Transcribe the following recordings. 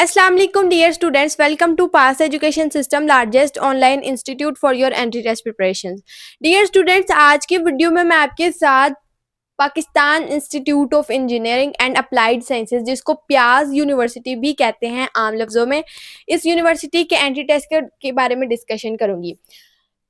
अस्सलाम वालेकुम dear students, welcome to pass education system largest online institute for your entry test preparation. Dear students, आज की video में मैं आपके साथ Pakistan institute of engineering and applied sciences, जिसको प्याज यूनिवर्सिटी भी कहते हैं आम लफ्जों में, इस यूनिवर्सिटी के एंट्री टेस्ट के बारे में डिस्कशन करूंगी।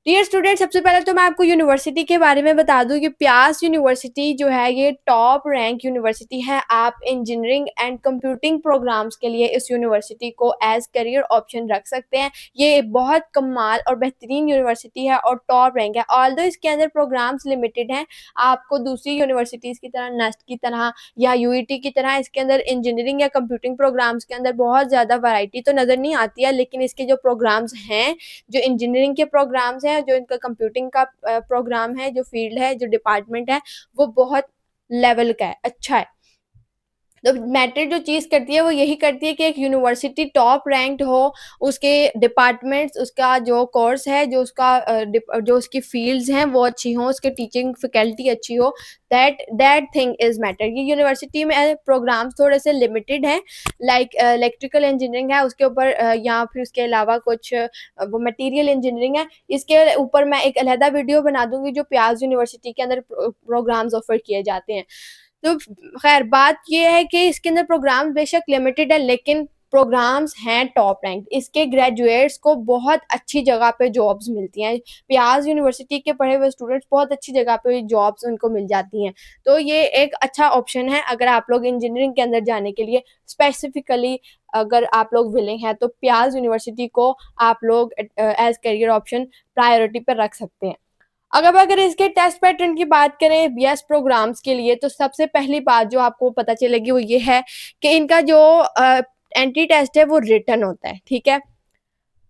डियर स्टूडेंट, सबसे पहले तो मैं आपको यूनिवर्सिटी के बारे में बता दूं कि प्यास यूनिवर्सिटी जो है ये टॉप रैंक यूनिवर्सिटी है। आप इंजीनियरिंग एंड कंप्यूटिंग प्रोग्राम्स के लिए इस यूनिवर्सिटी को एज करियर ऑप्शन रख सकते हैं। ये बहुत कमाल और बेहतरीन यूनिवर्सिटी है और टॉप रैंक है। ऑल्दो इसके अंदर प्रोग्राम्स लिमिटेड हैं, आपको दूसरी यूनिवर्सिटीज़ की तरह, नेस्ट की तरह या यूईटी की तरह इसके अंदर इंजीनियरिंग या कंप्यूटिंग प्रोग्राम्स के अंदर बहुत ज़्यादा वैरायटी तो नज़र नहीं आती है, लेकिन इसके जो प्रोग्राम्स हैं, जो इंजीनियरिंग के प्रोग्राम्स हैं, जो इनका कंप्यूटिंग का प्रोग्राम है, जो फील्ड है, जो डिपार्टमेंट है, वो बहुत लेवल का है, अच्छा है। तो मैटर जो चीज़ करती है वो यही करती है कि एक यूनिवर्सिटी टॉप रैंक्ड हो, उसके डिपार्टमेंट्स, उसका जो कोर्स है, जो उसका जो उसकी फील्ड्स हैं वो अच्छी हों, उसके टीचिंग फैकल्टी अच्छी हो, दैट थिंग इज़ मैटर। ये यूनिवर्सिटी में प्रोग्राम्स थोड़े से लिमिटेड हैं, लाइक इलेक्ट्रिकल इंजीनियरिंग है उसके ऊपर, या फिर उसके अलावा कुछ वो मटीरियल इंजीनियरिंग है। इसके ऊपर मैं एक अलहदा वीडियो बना दूंगी जो प्याज यूनिवर्सिटी के अंदर प्रोग्राम्स ऑफर किए जाते हैं। तो खैर बात ये है कि इसके अंदर प्रोग्राम बेशक लिमिटेड है, लेकिन प्रोग्राम्स हैं टॉप रैंक। इसके ग्रेजुएट्स को बहुत अच्छी जगह पे जॉब्स मिलती हैं। प्याज यूनिवर्सिटी के पढ़े हुए स्टूडेंट्स बहुत अच्छी जगह पे जॉब्स उनको मिल जाती हैं। तो ये एक अच्छा ऑप्शन है अगर आप लोग इंजीनियरिंग के अंदर जाने के लिए स्पेसिफिकली अगर आप लोग विलिंग हैं, तो प्याज यूनिवर्सिटी को आप लोग एज करियर ऑप्शन प्रायोरिटी पर रख सकते हैं। अगर इसके टेस्ट पैटर्न की बात करें बीएस प्रोग्राम्स के लिए, तो सबसे पहली बात जो आपको पता चलेगी वो ये है कि इनका जो एंट्री टेस्ट है वो रिटन होता है, ठीक है।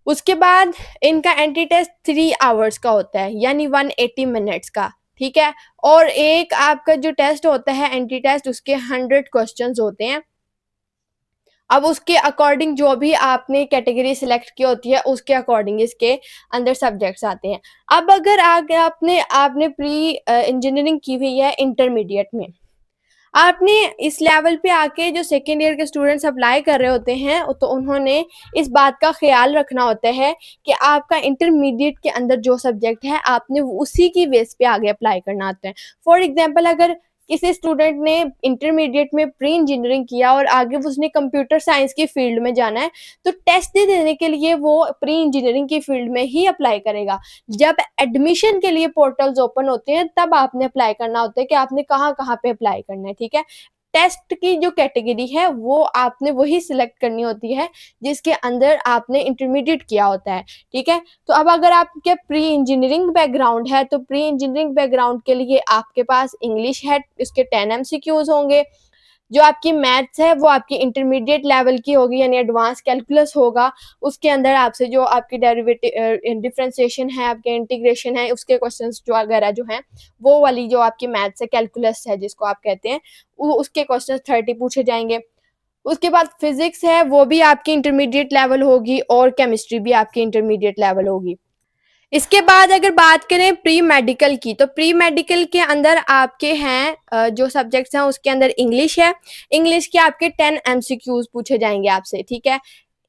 उसके बाद इनका एंट्री टेस्ट 3 आवर्स का होता है, यानी 180 मिनट्स का, ठीक है। और एक आपका जो टेस्ट होता है एंट्री टेस्ट, उसके 100 क्वेश्चंस होते हैं। अब उसके अकॉर्डिंग जो भी आपने कैटेगरी सिलेक्ट की होती है उसके अकॉर्डिंग इसके अंदर सब्जेक्ट्स आते हैं। अब अगर आगे आपने आपने प्री इंजीनियरिंग की हुई है इंटरमीडिएट में, आपने इस लेवल पे आके जो सेकेंड ईयर के स्टूडेंट्स अप्लाई कर रहे होते हैं, तो उन्होंने इस बात का ख्याल रखना होता है कि आपका इंटरमीडिएट के अंदर जो सब्जेक्ट है आपने उसी की बेस पे आगे अप्लाई करना होता है। फॉर एग्जांपल, अगर किसी स्टूडेंट ने इंटरमीडिएट में प्री इंजीनियरिंग किया और आगे उसने कंप्यूटर साइंस की फील्ड में जाना है, तो टेस्ट देने के लिए वो प्री इंजीनियरिंग की फील्ड में ही अप्लाई करेगा। जब एडमिशन के लिए पोर्टल्स ओपन होते हैं तब आपने अप्लाई करना होता है कि आपने कहाँ कहाँ पे अप्लाई करना है, ठीक है। टेस्ट की जो कैटेगरी है वो आपने वही सिलेक्ट करनी होती है जिसके अंदर आपने इंटरमीडिएट किया होता है, ठीक है। तो अब अगर आपके प्री इंजीनियरिंग बैकग्राउंड है, तो प्री इंजीनियरिंग बैकग्राउंड के लिए आपके पास इंग्लिश है, इसके 10 एमसीक्यूज होंगे। जो आपकी मैथ्स है वो आपकी इंटरमीडिएट लेवल की होगी, यानी एडवांस कैलकुलस होगा। उसके अंदर आपसे जो आपकी डेरिवेटिव डिफरेंशिएशन है, आपके इंटीग्रेशन है, उसके क्वेश्चंस जो वगैरह जो हैं, वो वाली जो आपकी मैथ्स है, कैलकुलस है जिसको आप कहते हैं, वो उसके क्वेश्चंस 30 पूछे जाएंगे। उसके बाद फिजिक्स है, वो भी आपकी इंटरमीडिएट लेवल होगी, और केमिस्ट्री भी आपकी इंटरमीडिएट लेवल होगी। इसके बाद अगर बात करें प्री मेडिकल की, तो प्री मेडिकल के अंदर आपके हैं जो सब्जेक्ट्स हैं उसके अंदर इंग्लिश है। इंग्लिश के आपके 10 एमसीक्यूज पूछे जाएंगे आपसे, ठीक है।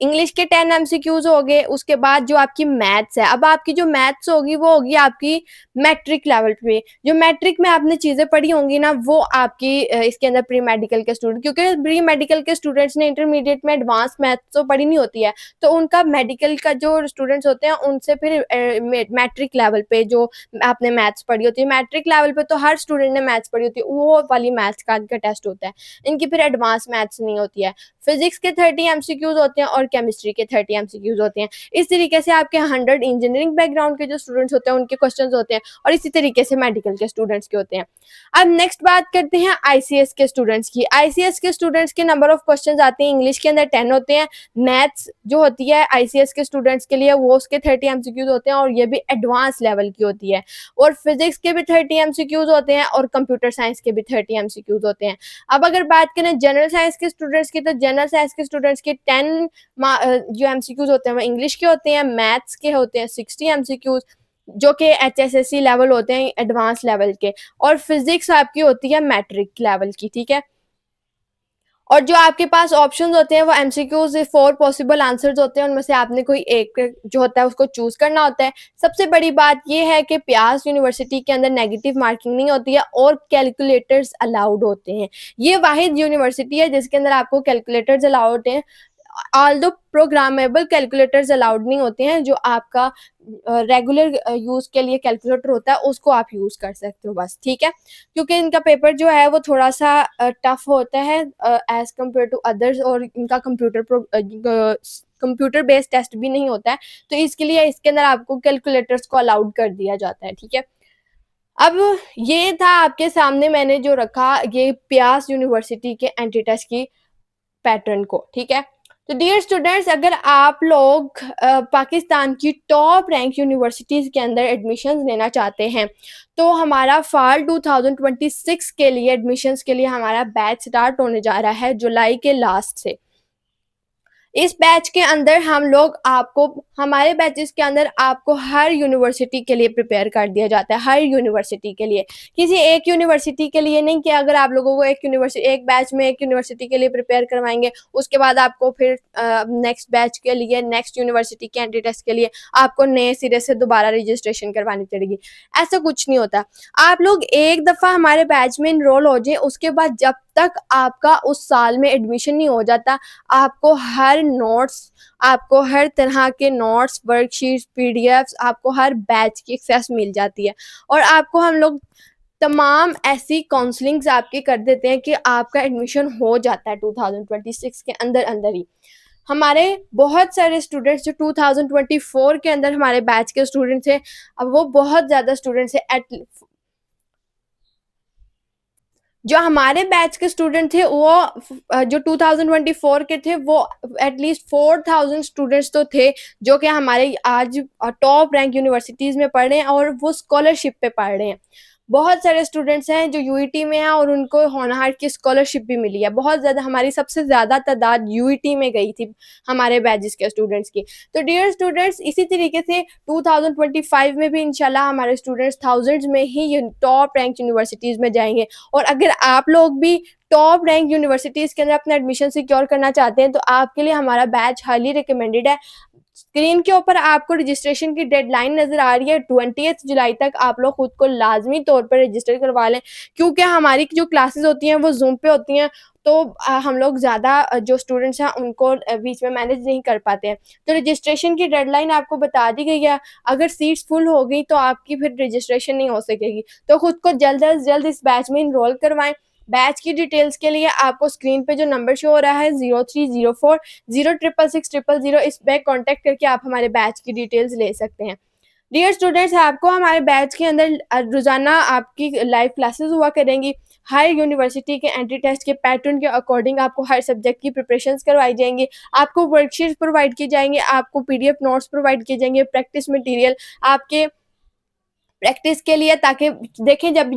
इंग्लिश के 10 एमसीक्यूज हो गए। उसके बाद जो आपकी मैथ्स है, अब आपकी जो मैथ्स होगी वो होगी आपकी मैट्रिक लेवल पे। जो मैट्रिक में आपने चीज़ें पढ़ी होंगी ना, वो आपकी इसके अंदर प्री मेडिकल के स्टूडेंट, क्योंकि प्री मेडिकल के स्टूडेंट्स ने इंटरमीडिएट में एडवांस मैथ्स तो पढ़ी नहीं होती है, तो उनका मेडिकल का जो स्टूडेंट्स होते हैं उनसे फिर मैट्रिक लेवल पे जो आपने मैथ्स पढ़ी होती है, मैट्रिक लेवल पे तो हर स्टूडेंट ने मैथ्स पढ़ी होती है, वो वाली मैथ्स का इनका टेस्ट होता है। इनकी फिर एडवांस मैथ्स नहीं होती है। फिजिक्स के 30 एमसीक्यूज होते हैं और केमिस्ट्री के 30 एमसीक्यूज होते हैं। इस तरीके से आपके 100 इंजीनियरिंग बैकग्राउंड के जो स्टूडेंट्स होते हैं उनके क्वेश्चन होते हैं, और इसी तरीके से मेडिकल के स्टूडेंट्स के होते हैं। अब नेक्स्ट बात करते हैं आईसीएस के स्टूडेंट्स की। आईसीएस के स्टूडेंट्स के नंबर ऑफ क्वेश्चन आते हैं, इंग्लिश के अंदर 10 होते हैं। मैथ्स जो होती है आईसीएस के स्टूडेंट्स के लिए, वो उसके 30 एमसीक्यूज होते हैं, और ये भी एडवांस लेवल की होती है। और फिजिक्स के भी 30 एमसीक्यूज होते हैं, और कंप्यूटर साइंस के भी 30 एमसीक्यूज होते हैं। अब अगर बात करें जनरल साइंस के स्टूडेंट्स की, तो जनरल साइंस के स्टूडेंट्स के 10 जो एमसीक्यूज होते हैं वो इंग्लिश के होते हैं। मैथ्स के होते हैं 60 एमसीक्यूज, जो कि एचएसएससी लेवल होते हैं, एडवांस लेवल के। और फिजिक्स आपकी होती है मैट्रिक लेवल की, ठीक है। और जो आपके पास ऑप्शंस होते हैं वो एमसीक्यूज 4 पॉसिबल आंसर्स होते हैं, उनमें से आपने कोई एक जो होता है उसको चूज करना होता है। सबसे बड़ी बात ये है कि प्यास यूनिवर्सिटी के अंदर नेगेटिव मार्किंग नहीं होती है और कैलकुलेटर्स अलाउड होते हैं। ये वाहिद यूनिवर्सिटी है जिसके अंदर आपको कैलकुलेटर्स अलाउड हैं। ऑल्दो प्रोग्रामेबल कैलकुलेटर्स अलाउड नहीं होते हैं, जो आपका रेगुलर यूज के लिए कैलकुलेटर होता है उसको आप यूज कर सकते हो बस, ठीक है। क्योंकि इनका पेपर जो है वो थोड़ा सा टफ होता है एज कम्पेयर टू अदर्स, और इनका कंप्यूटर बेस्ड टेस्ट भी नहीं होता है, तो इसके लिए इसके अंदर आपको कैलकुलेटर्स को अलाउड कर दिया जाता है, ठीक है। अब ये था आपके सामने मैंने जो रखा ये प्यास यूनिवर्सिटी के एंट्री टेस्ट की पैटर्न को, ठीक है। तो डियर स्टूडेंट्स, अगर आप लोग पाकिस्तान की टॉप रैंक यूनिवर्सिटीज़ के अंदर एडमिशन्स लेना चाहते हैं तो हमारा फाल 2026 के लिए एडमिशन्स के लिए हमारा बैच स्टार्ट होने जा रहा है जुलाई के लास्ट से। इस बैच के अंदर हम लोग आपको हमारे बैचेस के अंदर आपको हर यूनिवर्सिटी के लिए प्रिपेयर कर दिया जाता है, हर यूनिवर्सिटी के लिए, किसी एक यूनिवर्सिटी के लिए नहीं कि अगर आप लोगों को एक बैच में एक यूनिवर्सिटी के लिए प्रिपेयर करवाएंगे उसके बाद आपको फिर नेक्स्ट बैच के लिए नेक्स्ट यूनिवर्सिटी के एंट्री टेस्ट के लिए आपको नए सिरे से दोबारा रजिस्ट्रेशन करवानी पड़ेगी। ऐसा कुछ नहीं होता। आप लोग एक दफ़ा हमारे बैच में इनरोल हो जाए, उसके बाद जब तक आपका उस साल में एडमिशन नहीं हो जाता आपको हर नोट्स, आपको हर तरह के नोट्स, वर्कशीट्स, पीडीएफ्स, आपको हर बैच की एक्सेस मिल जाती है। और आपको हम लोग तमाम ऐसी काउंसलिंग्स आपकी कर देते हैं कि आपका एडमिशन हो जाता है 2026 के अंदर अंदर ही। हमारे बहुत सारे स्टूडेंट्स जो 2024 के अंदर हमारे बैच के स्टूडेंट्स थे, अब वो बहुत ज़्यादा स्टूडेंट्स है। जो हमारे बैच के स्टूडेंट थे वो जो 2024 के थे वो एटलीस्ट 4000 स्टूडेंट्स तो थे जो कि हमारे आज टॉप रैंक यूनिवर्सिटीज़ में पढ़ रहे हैं और वो स्कॉलरशिप पे पढ़ रहे हैं। बहुत सारे स्टूडेंट्स हैं जो यूईटी में हैं और उनको होनहार की स्कॉलरशिप भी मिली है। बहुत ज़्यादा, हमारी सबसे ज़्यादा तादाद यूईटी में गई थी हमारे बैचेस के स्टूडेंट्स की। तो डियर स्टूडेंट्स, इसी तरीके से 2025 में भी इंशाल्लाह हमारे स्टूडेंट्स थाउजेंड्स में ही टॉप रैंक यूनिवर्सिटीज़ में जाएंगे। और अगर आप लोग भी टॉप रैंक यूनिवर्सिटीज़ के अंदर अपना एडमिशन सिक्योर करना चाहते हैं तो आपके लिए हमारा बैच हाईली रिकमेंडेड है। स्क्रीन के ऊपर आपको रजिस्ट्रेशन की डेडलाइन नज़र आ रही है, 20 जुलाई तक आप लोग खुद को लाजमी तौर पर रजिस्टर करवा लें, क्योंकि हमारी जो क्लासेस होती हैं वो जूम पे होती हैं, तो हम लोग ज़्यादा जो स्टूडेंट्स हैं उनको बीच में मैनेज नहीं कर पाते हैं। तो रजिस्ट्रेशन की डेडलाइन आपको बता दी गई है। अगर सीट्स फुल हो गई तो आपकी फिर रजिस्ट्रेशन नहीं हो सकेगी, तो खुद को जल्द अज जल्द इस बैच में इनरोल करवाएं। बैच की डिटेल्स के लिए आपको स्क्रीन पे जो नंबर शो हो रहा है 0304 0666 इस पे कांटेक्ट करके आप हमारे बैच की डिटेल्स ले सकते हैं। डियर स्टूडेंट्स, आपको हमारे बैच के अंदर रोजाना आपकी लाइव क्लासेस हुआ करेंगी। हर यूनिवर्सिटी के एंट्री टेस्ट के पैटर्न के अकॉर्डिंग आपको हर सब्जेक्ट की प्रिपरेशंस करवाई जाएंगी, आपको वर्कशीट्स प्रोवाइड की जाएंगे, आपको पीडीएफ नोट्स प्रोवाइड किए जाएंगे, प्रैक्टिस मटेरियल आपके प्रैक्टिस के लिए, ताकि देखें जब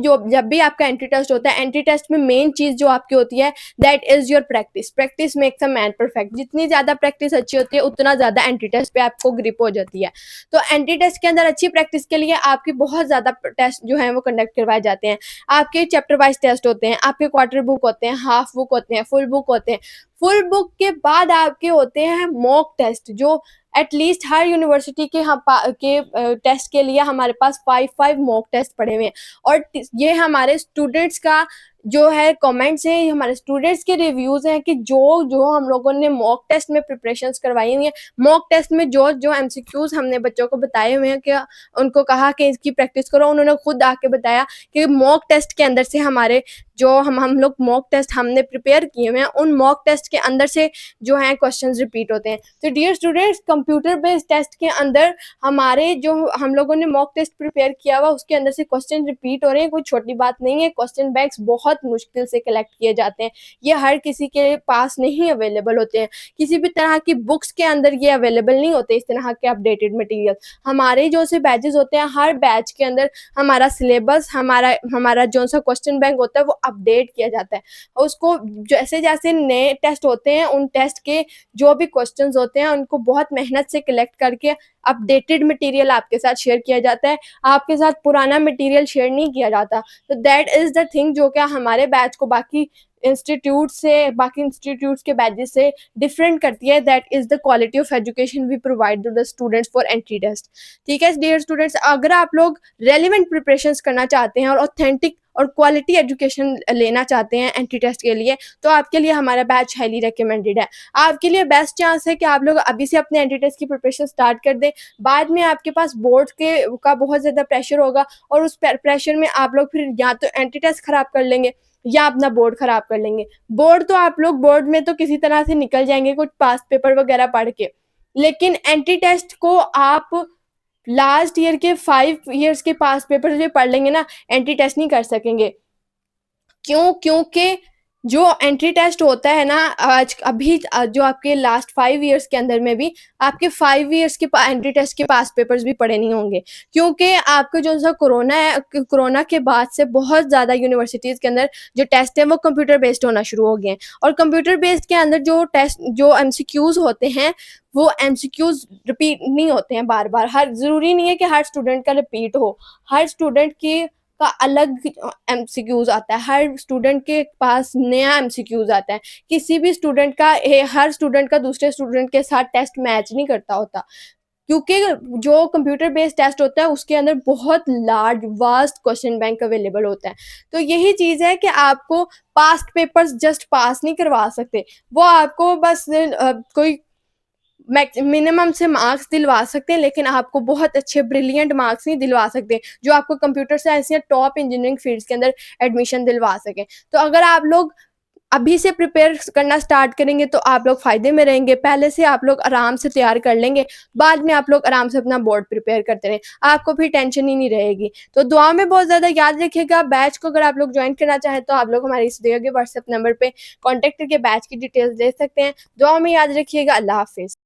भी आपका एंट्री टेस्ट होता है, एंट्री टेस्ट में मेन चीज़ जो आपकी होती है that is your practice. Practice makes a man perfect. जितनी ज़्यादा प्रैक्टिस अच्छी होती है उतना ज़्यादा एंट्री टेस्ट पे आपको ग्रिप हो जाती है। तो एंट्री टेस्ट के अंदर अच्छी प्रैक्टिस के लिए आपकी बहुत ज़्यादा टेस्ट जो है वो कंडक्ट करवाए जाते हैं। आपके चैप्टर वाइज टेस्ट होते हैं, आपके क्वार्टर बुक होते हैं, हाफ बुक होते हैं, फुल बुक होते हैं। फुल बुक के बाद आपके होते हैं मॉक टेस्ट, जो एटलीस्ट हर यूनिवर्सिटी के टेस्ट के लिए हमारे पास 5 मॉक टेस्ट पड़े हुए हैं। और ये हमारे स्टूडेंट्स का जो है कमेंट्स हैं, ये हमारे स्टूडेंट्स के रिव्यूज़ हैं कि जो हम लोगों ने मॉक टेस्ट में प्रिपरेशंस करवाई हुई हैं, मॉक टेस्ट में जो एमसीक्यूज़ हमने बच्चों को बताए हुए हैं कि उनको कहा कि इसकी प्रैक्टिस करो, उन्होंने खुद आके बताया कि मॉक टेस्ट के अंदर से हमारे जो हम लोग मॉक टेस्ट हमने प्रिपेयर किए हुए हैं उन मॉक टेस्ट के अंदर से जो हैं क्वेश्चंस रिपीट होते हैं। तो dear students, computer based test के अंदर हमारे जो हम लोगों ने मॉक टेस्ट प्रिपेयर किया हुआ उसके अंदर से क्वेश्चन रिपीट हो रहे हैं, कोई छोटी बात नहीं है। क्वेश्चन बैंक्स बहुत मुश्किल से कलेक्ट किए जाते हैं, ये हर किसी के पास नहीं अवेलेबल होते हैं, किसी भी तरह की बुक्स के अंदर ये अवेलेबल नहीं होते इस तरह के अपडेटेड मटीरियल। हमारे जो से बैचेस होते हैं, हर बैच के अंदर हमारा सिलेबस, हमारा जो सा क्वेश्चन बैंक होता है वो अपडेट किया जाता है। उसको जैसे जैसे नए टेस्ट होते हैं उन टेस्ट के जो भी क्वेश्चंस होते हैं उनको बहुत मेहनत से कलेक्ट करके अपडेटेड मटेरियल आपके साथ शेयर किया जाता है, आपके साथ पुराना मटेरियल शेयर नहीं किया जाता। तो दैट इज़ द थिंग जो क्या हमारे बैच को बाकी इंस्टीट्यूट्स के बैचेस से डिफरेंट करती है। That is the quality of education we provide to the students for entry test. ठीक है डियर स्टूडेंट्स, अगर आप लोग रेलिवेंट प्रिपरेशंस करना चाहते हैं और ऑथेंटिक और क्वालिटी एजुकेशन लेना चाहते हैं एंट्री टेस्ट के लिए, तो आपके लिए हमारा बैच हाईली रिकमेंडेड है। आपके लिए बेस्ट चांस है कि आप लोग अभी से अपने एंट्री टेस्ट की प्रिपरेशन स्टार्ट कर दें। बाद में आपके पास बोर्ड के का बहुत ज़्यादा प्रेशर होगा और उस प्रेशर में आप लोग फिर या तो एंट्री टेस्ट खराब कर लेंगे या अपना बोर्ड खराब कर लेंगे। बोर्ड तो आप लोग बोर्ड में तो किसी तरह से निकल जाएंगे कुछ पास पेपर वगैरह पढ़ के, लेकिन एंट्री टेस्ट को आप लास्ट ईयर के 5 ईयर्स के पास पेपर जो पढ़ लेंगे ना, एंट्री टेस्ट नहीं कर सकेंगे। क्यों? क्योंकि जो एंट्री टेस्ट होता है ना आज अभी जो आपके लास्ट 5 ईयर्स के अंदर में भी आपके 5 ईयर्स के एंट्री टेस्ट के पास पेपर्स भी पड़े नहीं होंगे, क्योंकि आपको जो सा कोरोना है, कोरोना के बाद से बहुत ज़्यादा यूनिवर्सिटीज़ के अंदर जो टेस्ट है वो कंप्यूटर बेस्ड होना शुरू हो गए हैं। और कंप्यूटर बेस्ड के अंदर जो टेस्ट जो एमसीक्यूज़ होते हैं वो एमसीक्यूज़ रिपीट नहीं होते हैं बार बार। हर ज़रूरी नहीं है कि हर स्टूडेंट का रिपीट हो, हर स्टूडेंट की का अलग एमसीक्यूज़ आता है, हर स्टूडेंट के पास नया एमसीक्यूज़ आता है। किसी भी स्टूडेंट का हर स्टूडेंट का दूसरे स्टूडेंट के साथ टेस्ट मैच नहीं करता होता, क्योंकि जो कंप्यूटर बेस्ड टेस्ट होता है उसके अंदर बहुत large vast question bank available होता है। तो यही चीज़ है कि आपको पास्ट पेपर्स जस्ट पास नहीं करवा सकते, वो आपको बस कोई मिनिमम से मार्क्स दिलवा सकते हैं, लेकिन आपको बहुत अच्छे ब्रिलियंट मार्क्स नहीं दिलवा सकते जो आपको कंप्यूटर साइंस या टॉप इंजीनियरिंग फील्ड्स के अंदर एडमिशन दिलवा सकें। तो अगर आप लोग अभी से प्रिपेयर करना स्टार्ट करेंगे तो आप लोग फ़ायदे में रहेंगे। पहले से आप लोग आराम से तैयार कर लेंगे, बाद में आप लोग आराम से अपना बोर्ड प्रिपेयर करते रहें, आपको फिर टेंशन ही नहीं रहेगी। तो दुआ में बहुत ज़्यादा याद रखिएगा। बैच को अगर आप लोग ज्वाइन करना चाहें तो आप लोग हमारे इस दिए गए व्हाट्सएप नंबर पे कॉन्टैक्ट करके बैच की डिटेल्स दे सकते हैं। दुआ में याद रखिएगा। अल्लाह हाफ़िज़।